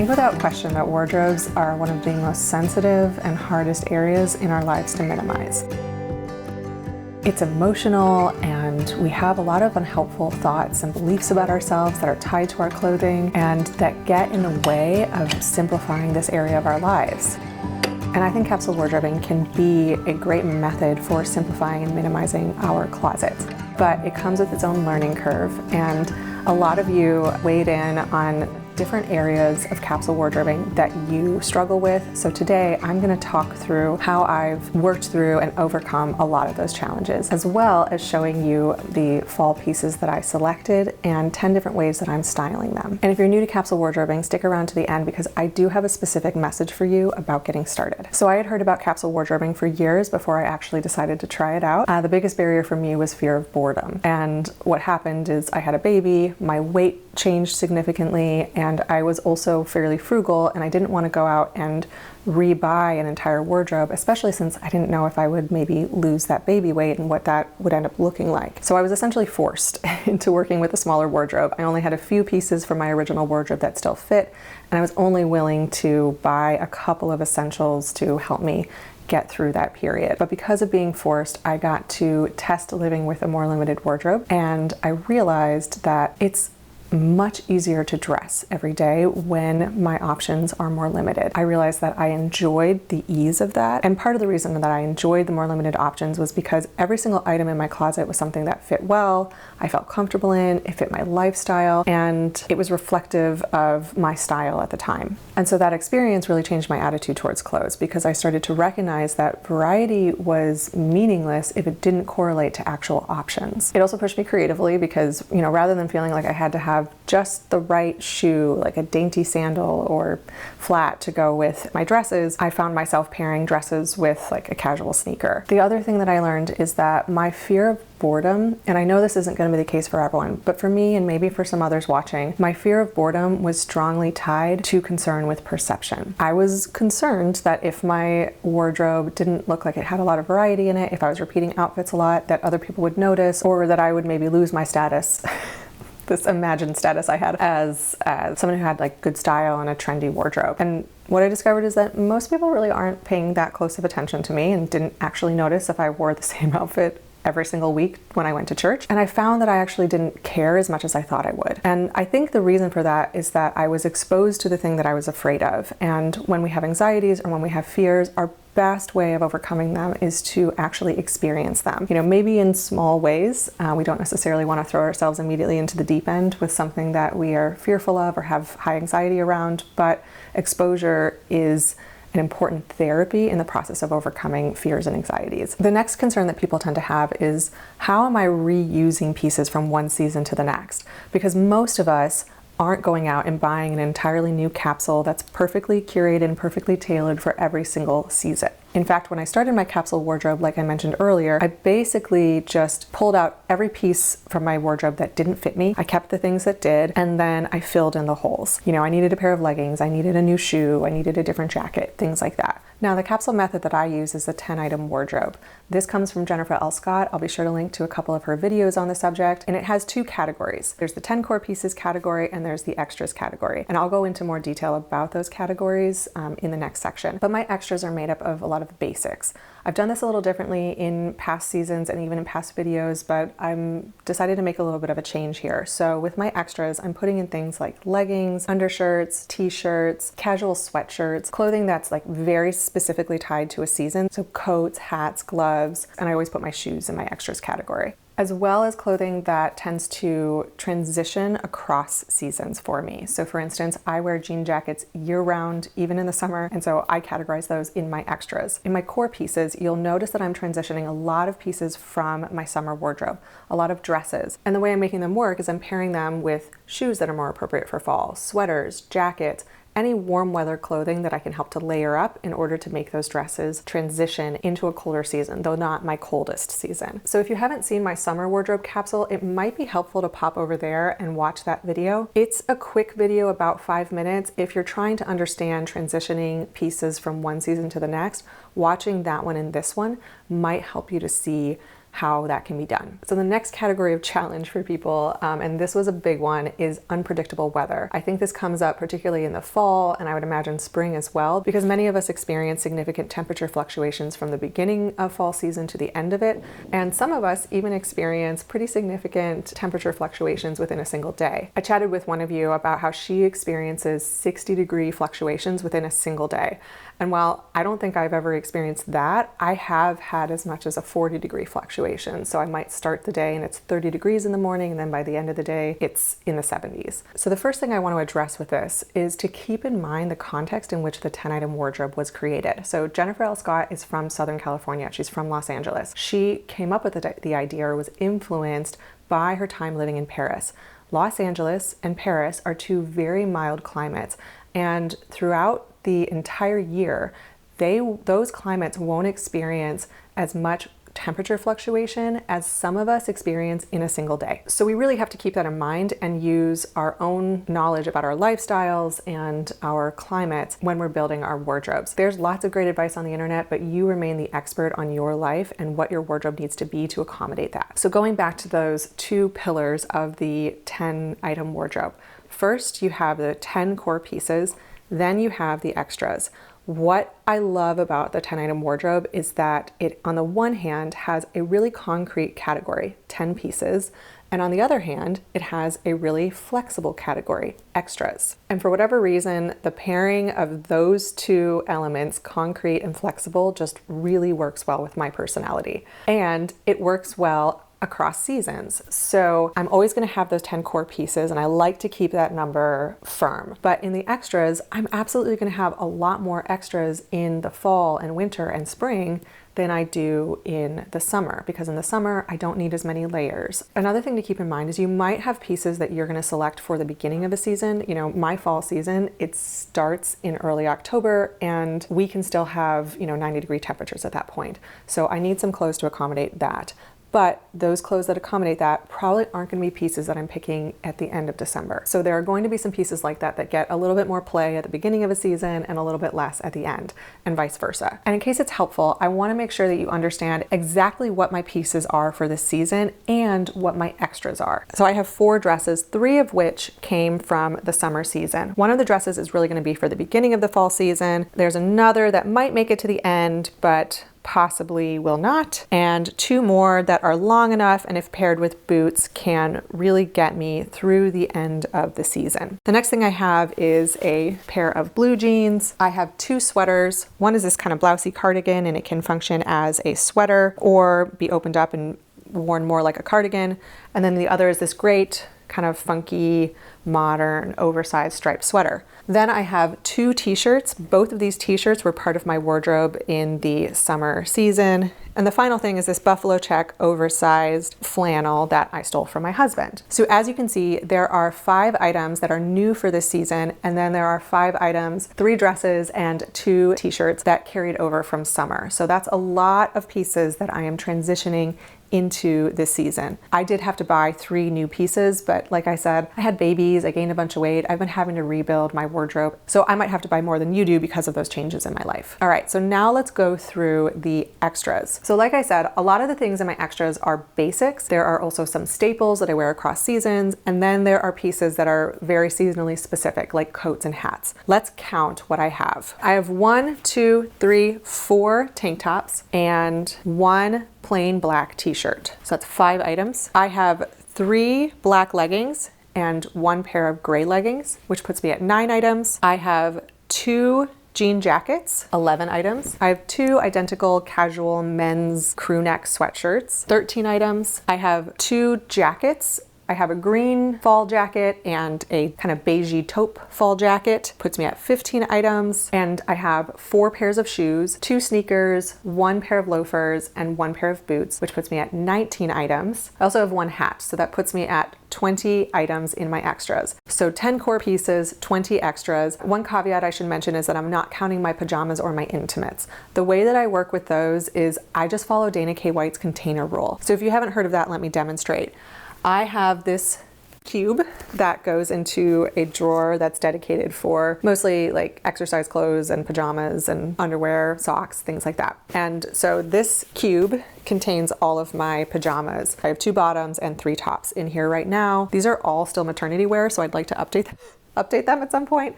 think without question that wardrobes are one of the most sensitive and hardest areas in our lives to minimize. It's emotional, and we have a lot of unhelpful thoughts and beliefs about ourselves that are tied to our clothing and that get in the way of simplifying this area of our lives. And I think capsule wardrobing can be a great method for simplifying and minimizing our closets. But it comes with its own learning curve, and a lot of you weighed in on different areas of capsule wardrobing that you struggle with. So today I'm going to talk through how I've worked through and overcome a lot of those challenges, as well as showing you the fall pieces that I selected and 10 different ways that I'm styling them. And if you're new to capsule wardrobing, stick around to the end because I do have a specific message for you about getting started. So I had heard about capsule wardrobing for years before I actually decided to try it out. The biggest barrier for me was fear of boredom. And what happened is I had a baby, my weight changed significantly, and I was also fairly frugal, and I didn't want to go out and rebuy an entire wardrobe, especially since I didn't know if I would maybe lose that baby weight and what that would end up looking like. So I was essentially forced into working with a smaller wardrobe. I only had a few pieces from my original wardrobe that still fit, and I was only willing to buy a couple of essentials to help me get through that period. But because of being forced, I got to test living with a more limited wardrobe, and I realized that it's much easier to dress every day when my options are more limited. I realized that I enjoyed the ease of that, and part of the reason that I enjoyed the more limited options was because every single item in my closet was something that fit well, I felt comfortable in, it fit my lifestyle, and it was reflective of my style at the time. And so that experience really changed my attitude towards clothes, because I started to recognize that variety was meaningless if it didn't correlate to actual options. It also pushed me creatively because, rather than feeling like I had to have just the right shoe, like a dainty sandal or flat to go with my dresses, I found myself pairing dresses with like a casual sneaker. The other thing that I learned is that my fear of boredom, and I know this isn't going to be the case for everyone, but for me and maybe for some others watching, my fear of boredom was strongly tied to concern with perception. I was concerned that if my wardrobe didn't look like it had a lot of variety in it, if I was repeating outfits a lot, that other people would notice, or that I would maybe lose my status this imagined status I had as someone who had like good style and a trendy wardrobe. And what I discovered is that most people really aren't paying that close of attention to me and didn't actually notice if I wore the same outfit every single week when I went to church. And I found that I actually didn't care as much as I thought I would. And I think the reason for that is that I was exposed to the thing that I was afraid of. And when we have anxieties or when we have fears, our best way of overcoming them is to actually experience them. Maybe in small ways. We don't necessarily want to throw ourselves immediately into the deep end with something that we are fearful of or have high anxiety around, but exposure is an important therapy in the process of overcoming fears and anxieties. The next concern that people tend to have is, how am I reusing pieces from one season to the next? Because most of us aren't going out and buying an entirely new capsule that's perfectly curated and perfectly tailored for every single season. In fact, when I started my capsule wardrobe, like I mentioned earlier, I basically just pulled out every piece from my wardrobe that didn't fit me. I kept the things that did, and then I filled in the holes. I needed a pair of leggings, I needed a new shoe, I needed a different jacket, things like that. Now, the capsule method that I use is the 10-item wardrobe. This comes from Jennifer L. Scott. I'll be sure to link to a couple of her videos on the subject, and it has two categories. There's the 10 core pieces category, and there's the extras category. And I'll go into more detail about those categories in the next section. But my extras are made up of a lot of the basics. I've done this a little differently in past seasons and even in past videos, but I'm decided to make a little bit of a change here. So with my extras, I'm putting in things like leggings, undershirts, t-shirts, casual sweatshirts, clothing that's like very specifically tied to a season. So coats, hats, gloves, and I always put my shoes in my extras category, as well as clothing that tends to transition across seasons for me. So for instance, I wear jean jackets year-round, even in the summer, and so I categorize those in my extras. In my core pieces, you'll notice that I'm transitioning a lot of pieces from my summer wardrobe, a lot of dresses. And the way I'm making them work is I'm pairing them with shoes that are more appropriate for fall, sweaters, jackets, any warm weather clothing that I can help to layer up in order to make those dresses transition into a colder season, though not my coldest season. So if you haven't seen my summer wardrobe capsule, it might be helpful to pop over there and watch that video. It's a quick video, about 5 minutes. If you're trying to understand transitioning pieces from one season to the next, watching that one and this one might help you to see how that can be done. So the next category of challenge for people, and this was a big one, is unpredictable weather. I think this comes up particularly in the fall, and I would imagine spring as well, because many of us experience significant temperature fluctuations from the beginning of fall season to the end of it, and some of us even experience pretty significant temperature fluctuations within a single day. I chatted with one of you about how she experiences 60-degree fluctuations within a single day. And while I don't think I've ever experienced that, I have had as much as a 40-degree fluctuation. So I might start the day and it's 30 degrees in the morning, and then by the end of the day, it's in the 70s. So the first thing I want to address with this is to keep in mind the context in which the 10-item wardrobe was created. So Jennifer L. Scott is from Southern California. She's from Los Angeles. She came up with the idea, or was influenced by her time living in Paris. Los Angeles and Paris are two very mild climates, and throughout the entire year, those climates won't experience as much temperature fluctuation as some of us experience in a single day. So we really have to keep that in mind and use our own knowledge about our lifestyles and our climates when we're building our wardrobes. There's lots of great advice on the internet, but you remain the expert on your life and what your wardrobe needs to be to accommodate that. So going back to those two pillars of the 10-item wardrobe. First, you have the 10 core pieces, then you have the extras. What I love about the 10-item wardrobe is that it, on the one hand, has a really concrete category, 10 pieces, and on the other hand, it has a really flexible category, extras. And for whatever reason, the pairing of those two elements, concrete and flexible, just really works well with my personality. And it works well across seasons. So I'm always going to have those 10 core pieces, and I like to keep that number firm. But in the extras, I'm absolutely going to have a lot more extras in the fall and winter and spring than I do in the summer, because in the summer I don't need as many layers. Another thing to keep in mind is you might have pieces that you're going to select for the beginning of a season. You know, my fall season, it starts in early October, and we can still have, 90-degree temperatures at that point. So I need some clothes to accommodate that. But those clothes that accommodate that probably aren't going to be pieces that I'm picking at the end of December. So there are going to be some pieces like that that get a little bit more play at the beginning of a season and a little bit less at the end, and vice versa. And in case it's helpful, I want to make sure that you understand exactly what my pieces are for this season and what my extras are. So I have 4 dresses, 3 of which came from the summer season. One of the dresses is really going to be for the beginning of the fall season. There's another that might make it to the end, but possibly will not, and 2 more that are long enough, and if paired with boots, can really get me through the end of the season. The next thing I have is a pair of blue jeans. I have 2 sweaters. One is this kind of blousey cardigan, and it can function as a sweater or be opened up and worn more like a cardigan. And then the other is this great kind of funky, modern, oversized striped sweater. Then I have 2 t-shirts. Both of these t-shirts were part of my wardrobe in the summer season. And the final thing is this buffalo check oversized flannel that I stole from my husband. So as you can see, there are 5 items that are new for this season, and then there are 5 items, 3 dresses and 2 t-shirts that carried over from summer. So that's a lot of pieces that I am transitioning into this season. I did have to buy 3 new pieces, but like I said, I had babies, I gained a bunch of weight, I've been having to rebuild my wardrobe, so I might have to buy more than you do because of those changes in my life. All right, so now let's go through the extras. So like I said, a lot of the things in my extras are basics. There are also some staples that I wear across seasons, and then there are pieces that are very seasonally specific, like coats and hats. Let's count what I have. I have 1, 2, 3, 4 tank tops and 1 plain black t-shirt. So that's 5 items. I have 3 black leggings and 1 pair of gray leggings, which puts me at 9 items. I have 2 jean jackets, 11 items. I have 2 identical casual men's crew neck sweatshirts, 13 items. I have 2 jackets. I have a green fall jacket and a kind of beigey taupe fall jacket, puts me at 15 items. And I have 4 pairs of shoes, 2 sneakers, 1 pair of loafers, and 1 pair of boots, which puts me at 19 items. I also have 1 hat, so that puts me at 20 items in my extras. So 10 core pieces, 20 extras. One caveat I should mention is that I'm not counting my pajamas or my intimates. The way that I work with those is I just follow Dana K. White's container rule. So if you haven't heard of that, let me demonstrate. I have this cube that goes into a drawer that's dedicated for mostly like exercise clothes and pajamas and underwear, socks, things like that. And so this cube contains all of my pajamas. I have 2 bottoms and 3 tops in here right now. These are all still maternity wear, so I'd like to update them at some point.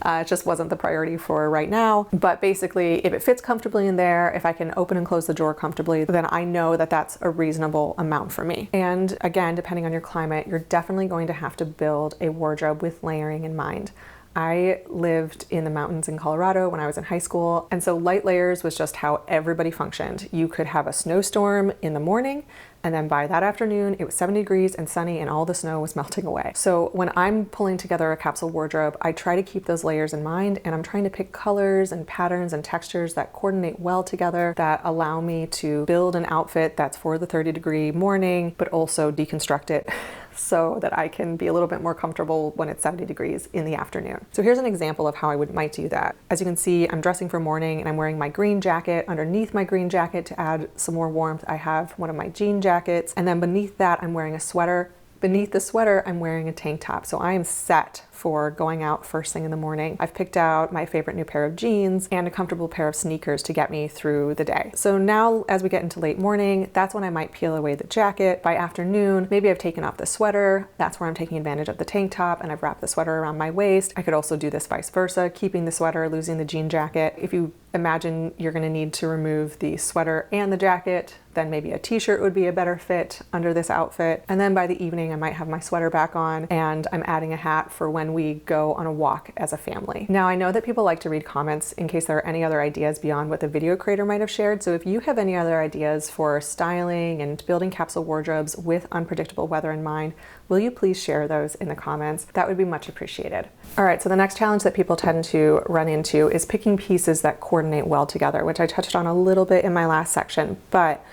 It just wasn't the priority for right now. But basically, if it fits comfortably in there, if I can open and close the drawer comfortably, then I know that that's a reasonable amount for me. And again, depending on your climate, you're definitely going to have to build a wardrobe with layering in mind. I lived in the mountains in Colorado when I was in high school, and so light layers was just how everybody functioned. You could have a snowstorm in the morning, and then by that afternoon, it was 70 degrees and sunny and all the snow was melting away. So when I'm pulling together a capsule wardrobe, I try to keep those layers in mind, and I'm trying to pick colors and patterns and textures that coordinate well together, that allow me to build an outfit that's for the 30-degree morning, but also deconstruct it so that I can be a little bit more comfortable when it's 70 degrees in the afternoon. So here's an example of how I might do that. As you can see, I'm dressing for morning and I'm wearing my green jacket. Underneath my green jacket, to add some more warmth, I have one of my jean jackets. And then beneath that, I'm wearing a sweater. Beneath the sweater, I'm wearing a tank top. So I am set for going out first thing in the morning. I've picked out my favorite new pair of jeans and a comfortable pair of sneakers to get me through the day. So now as we get into late morning, that's when I might peel away the jacket. By afternoon, maybe I've taken off the sweater. That's where I'm taking advantage of the tank top and I've wrapped the sweater around my waist. I could also do this vice versa, keeping the sweater, losing the jean jacket. If you imagine you're gonna need to remove the sweater and the jacket, then maybe a t-shirt would be a better fit under this outfit. And then by the evening, I might have my sweater back on and I'm adding a hat for when we go on a walk as a family. Now, I know that people like to read comments in case there are any other ideas beyond what the video creator might have shared. So if you have any other ideas for styling and building capsule wardrobes with unpredictable weather in mind, will you please share those in the comments? That would be much appreciated. All right, so the next challenge that people tend to run into is picking pieces that coordinate well together, which I touched on a little bit in my last section, but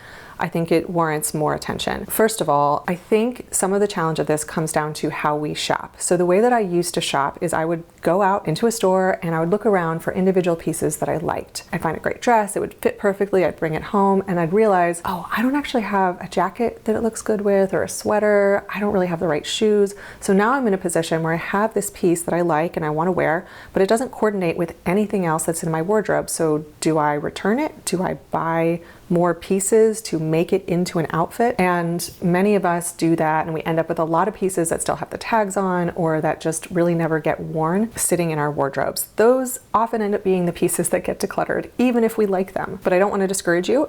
I think it warrants more attention. First of all, I think some of the challenge of this comes down to how we shop. So the way that I used to shop is I would go out into a store and I would look around for individual pieces that I liked. I'd find a great dress, it would fit perfectly, I'd bring it home and I'd realize, oh, I don't actually have a jacket that it looks good with or a sweater, I don't really have the right shoes. So now I'm in a position where I have this piece that I like and I want to wear, but it doesn't coordinate with anything else that's in my wardrobe. So do I return it? Do I buy more pieces to make it into an outfit? And many of us do that and we end up with a lot of pieces that still have the tags on or that just really never get worn sitting in our wardrobes. Those often end up being the pieces that get decluttered, even if we like them. But I don't want to discourage you.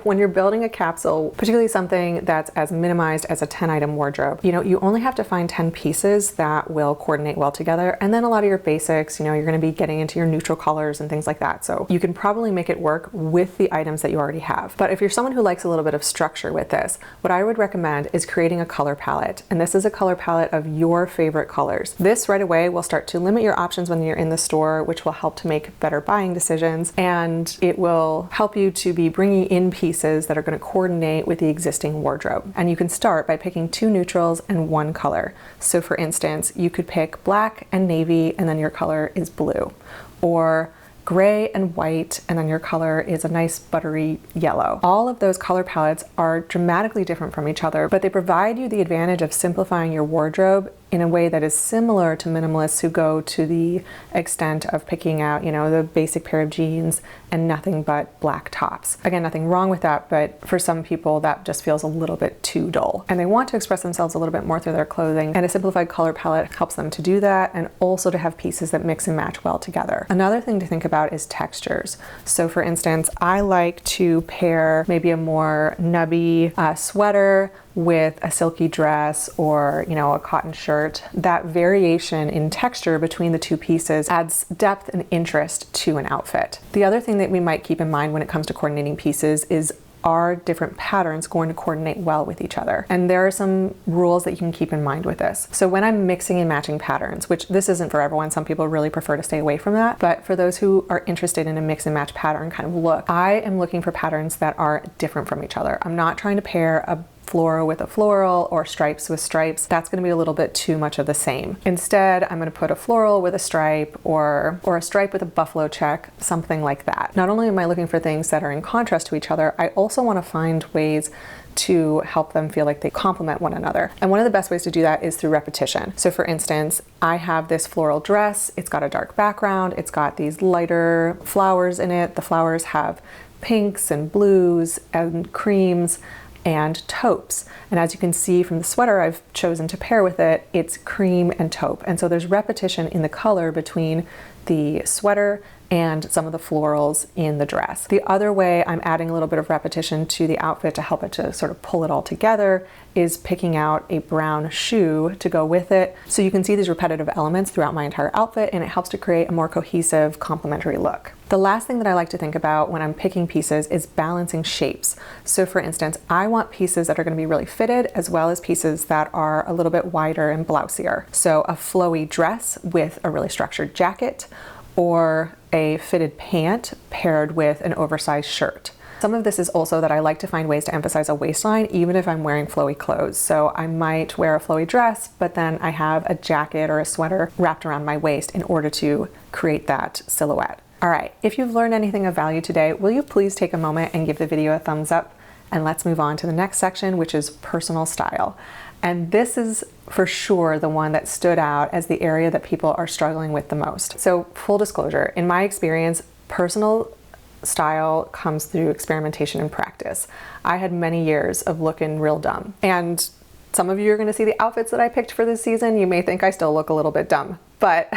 When you're building a capsule, particularly something that's as minimized as a 10-item wardrobe, you only have to find 10 pieces that will coordinate well together. And then a lot of your basics, you're going to be getting into your neutral colors and things like that. So you can probably make it work with the items that you already have. But if you're someone who likes a little bit of structure with this, what I would recommend is creating a color palette. And this is a color palette of your favorite colors. This right away will start to limit your options when you're in the store, which will help to make better buying decisions. And it will help you to be bringing in pieces that are going to coordinate with the existing wardrobe. And you can start by picking 2 neutrals and 1 color. So for instance, you could pick black and navy and then your color is blue. Or gray and white, and then your color is a nice buttery yellow. All of those color palettes are dramatically different from each other, but they provide you the advantage of simplifying your wardrobe in a way that is similar to minimalists who go to the extent of picking out, the basic pair of jeans and nothing but black tops. Again, nothing wrong with that, but for some people that just feels a little bit too dull. And they want to express themselves a little bit more through their clothing, and a simplified color palette helps them to do that and also to have pieces that mix and match well together. Another thing to think about is textures. So for instance, I like to pair maybe a more nubby sweater with a silky dress or, a cotton shirt. That variation in texture between the 2 pieces adds depth and interest to an outfit. The other thing that we might keep in mind when it comes to coordinating pieces is, are different patterns going to coordinate well with each other? And there are some rules that you can keep in mind with this. So when I'm mixing and matching patterns, which this isn't for everyone, some people really prefer to stay away from that, but for those who are interested in a mix and match pattern kind of look, I am looking for patterns that are different from each other. I'm not trying to pair a floral with a floral or stripes with stripes, that's going to be a little bit too much of the same. Instead, I'm going to put a floral with a stripe or a stripe with a buffalo check, something like that. Not only am I looking for things that are in contrast to each other, I also want to find ways to help them feel like they complement one another. And one of the best ways to do that is through repetition. So for instance, I have this floral dress, it's got a dark background, it's got these lighter flowers in it. The flowers have pinks and blues and creams and taupes. And as you can see from the sweater I've chosen to pair with it, it's cream and taupe. And so there's repetition in the color between the sweater and some of the florals in the dress. The other way I'm adding a little bit of repetition to the outfit to help it to sort of pull it all together is picking out a brown shoe to go with it. So you can see these repetitive elements throughout my entire outfit, and it helps to create a more cohesive, complementary look. The last thing that I like to think about when I'm picking pieces is balancing shapes. So for instance, I want pieces that are going to be really fitted as well as pieces that are a little bit wider and blousier. So a flowy dress with a really structured jacket, or a fitted pant paired with an oversized shirt. Some of this is also that I like to find ways to emphasize a waistline even if I'm wearing flowy clothes. So I might wear a flowy dress, but then I have a jacket or a sweater wrapped around my waist in order to create that silhouette. All right, if you've learned anything of value today, will you please take a moment and give the video a thumbs up? And let's move on to the next section, which is personal style. And this is for sure the one that stood out as the area that people are struggling with the most. So full disclosure, in my experience, personal style comes through experimentation and practice. I had many years of looking real dumb. And some of you are going to see the outfits that I picked for this season. You may think I still look a little bit dumb, but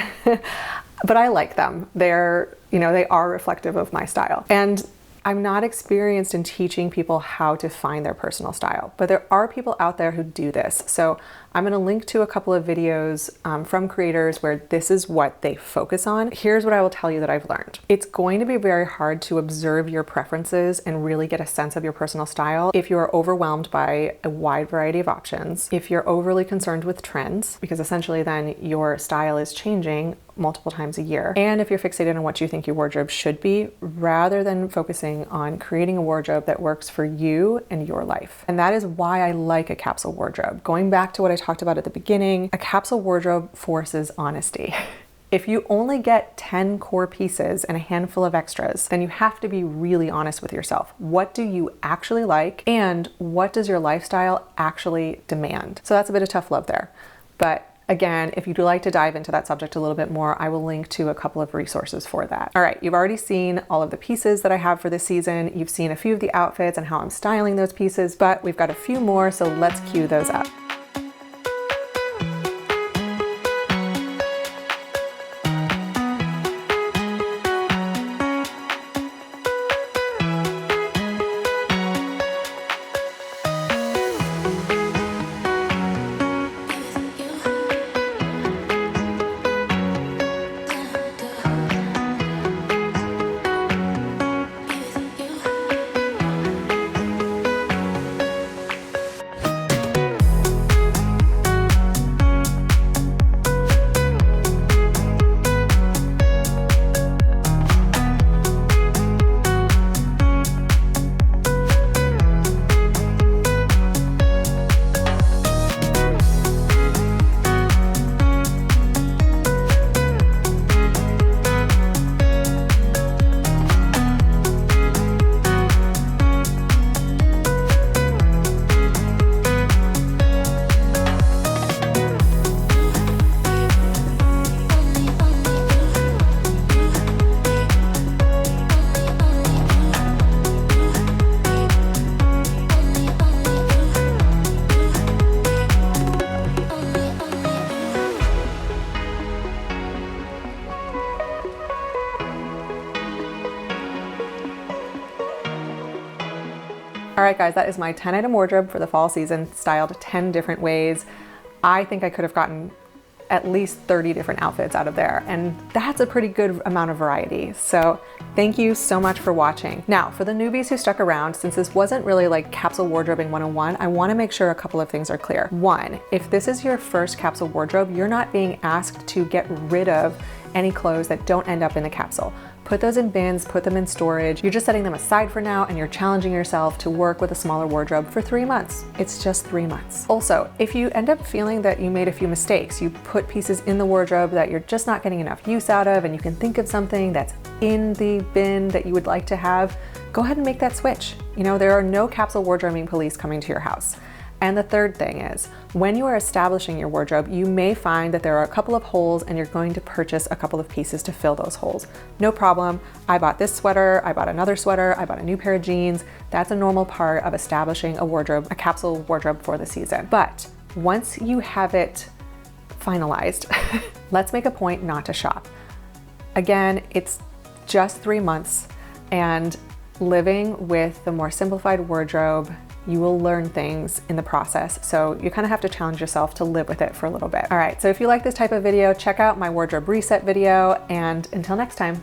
I like them. They are reflective of my style. And I'm not experienced in teaching people how to find their personal style, but there are people out there who do this. So I'm going to link to a couple of videos from creators where this is what they focus on. Here's what I will tell you that I've learned. It's going to be very hard to observe your preferences and really get a sense of your personal style if you are overwhelmed by a wide variety of options, if you're overly concerned with trends, because essentially then your style is changing multiple times a year, and if you're fixated on what you think your wardrobe should be, rather than focusing on creating a wardrobe that works for you and your life. And that is why I like a capsule wardrobe. Going back to what I talked about at the beginning, a capsule wardrobe forces honesty. If you only get 10 core pieces and a handful of extras, then you have to be really honest with yourself. What do you actually like, and what does your lifestyle actually demand? So that's a bit of tough love there. But again, if you'd like to dive into that subject a little bit more, I will link to a couple of resources for that. All right, you've already seen all of the pieces that I have for this season. You've seen a few of the outfits and how I'm styling those pieces, but we've got a few more, so let's cue those up. All right, guys, that is my 10-item wardrobe for the fall season, styled 10 different ways. I think I could have gotten at least 30 different outfits out of there, and that's a pretty good amount of variety. So thank you so much for watching. Now, for the newbies who stuck around, since this wasn't really like capsule wardrobing 101, I wanna make sure a couple of things are clear. One, if this is your first capsule wardrobe, you're not being asked to get rid of any clothes that don't end up in the capsule. Put those in bins, put them in storage. You're just setting them aside for now, and you're challenging yourself to work with a smaller wardrobe for 3 months. It's just 3 months. Also, if you end up feeling that you made a few mistakes, you put pieces in the wardrobe that you're just not getting enough use out of, and you can think of something that's in the bin that you would like to have, go ahead and make that switch. You know, there are no capsule wardrobing police coming to your house. And the third thing is, when you are establishing your wardrobe, you may find that there are a couple of holes and you're going to purchase a couple of pieces to fill those holes. No problem. I bought this sweater, I bought another sweater, I bought a new pair of jeans. That's a normal part of establishing a wardrobe, a capsule wardrobe for the season. But once you have it finalized, let's make a point not to shop. Again, it's just 3 months, and living with the more simplified wardrobe, you will learn things in the process. So you kind of have to challenge yourself to live with it for a little bit. All right, so if you like this type of video, check out my wardrobe reset video, and until next time.